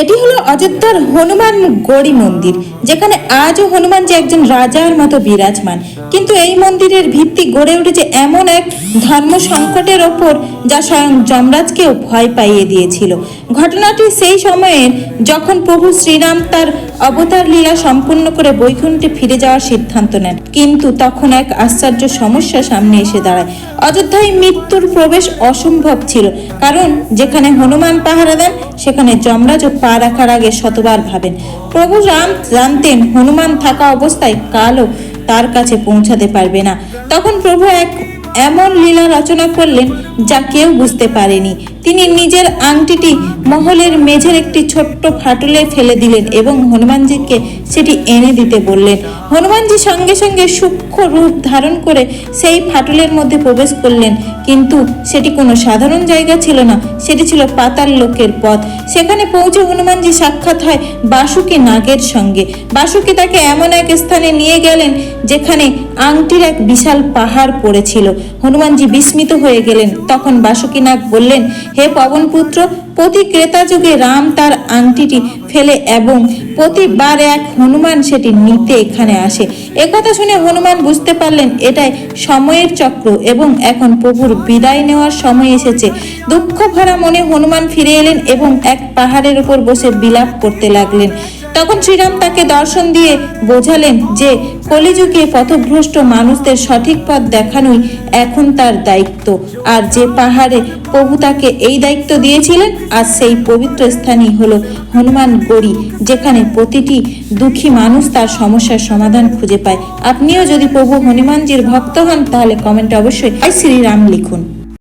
এটি হলো অযোধ্যার হনুমান গড়ি মন্দির, যেখানে আজও হনুমানজি একজন রাজার মতো বিরাজমান। কিন্তু এই মন্দিরের ভিত্তি গড়ে উঠেছে এমন এক ধর্ম সংকটের ওপর, যা স্বয়ং যমরাজকেও ভয় পাইয়ে দিয়েছিল। ঘটনাটি সেই সময়ের যখন প্রভু শ্রীরাম তার অবতার লীলা সম্পূর্ণ করে বৈকুণ্ঠে ফিরে যাওয়ার সিদ্ধান্ত নেন। কিন্তু তখন এক আশ্চর্য সমস্যা সামনে এসে দাঁড়ায়। অযোধ্যায় মৃত্যুর প্রবেশ অসম্ভব ছিল, কারণ যেখানে হনুমান পাহারা দেন সেখানে যমরাজও পা রাখার আগে শতবার ভাবেন। প্রভু রাম জানতেন হনুমান থাকা অবস্থায় কালও তার কাছে পৌঁছাতে পারবে না। তখন প্রভু এক এমন লীলা রচনা করলেন যা কেউ বুঝতে পারেনি। তিনি নিজের আংটিটি মহলের মেঝের একটি ছোট্ট ফাটলে ফেলে দিলেন এবং হনুমানজিকে সেটি এনে দিতে বললেন। হনুমানজি সঙ্গে সঙ্গে সূক্ষ্ম রূপ ধারণ করে সেই ফাটলের মধ্যে প্রবেশ করলেন। কিন্তু সেটি কোনো সাধারণ জায়গা ছিল না, সেটি ছিল পাতাল লোকের পথ। সেখানে পৌঁছে হনুমানজি সাক্ষাৎ হয় বাসুকি নাগের সঙ্গে। বাসুকি তাকে এমন এক স্থানে নিয়ে গেলেন যেখানে আংটির এক বিশাল পাহাড় পড়েছিল। হনুমানজি বিস্মিত হয়ে গেলেন। তখন বাসুকি নাগ বললেন, হে পবনপুত্র, প্রতি ক্রেতা যুগে রাম তার আংটিটি ফেলে এবং প্রতিবার এক হনুমান সেটি নিতে এখানে আসে। একথা শুনে হনুমান বুঝতে পারলেন এটাই সময়ের চক্র এবং এখন প্রভুর বিদায় নেওয়ার সময় এসেছে। দুঃখ ভরা মনে হনুমান ফিরে এলেন এবং এক পাহাড়ের উপর বসে বিলাপ করতে লাগলেন। তখন শ্রীরাম তাকে দর্শন দিয়ে বোঝালেন যে কলিযুগে পথভ্রষ্ট মানুষদের সঠিক পথ দেখানোই এখন তার দায়িত্ব। আর যে পাহাড়ে প্রভু তাকে এই দায়িত্ব দিয়েছিলেন, আর সেই পবিত্র স্থানই হলো হনুমান গড়ি, যেখানে প্রতিটি দুঃখী মানুষ তার সমস্যার সমাধান খুঁজে পায়। আপনিও যদি প্রভু হনুমানজির ভক্ত হন তাহলে কমেন্টে অবশ্যই জয় শ্রীরাম লিখুন।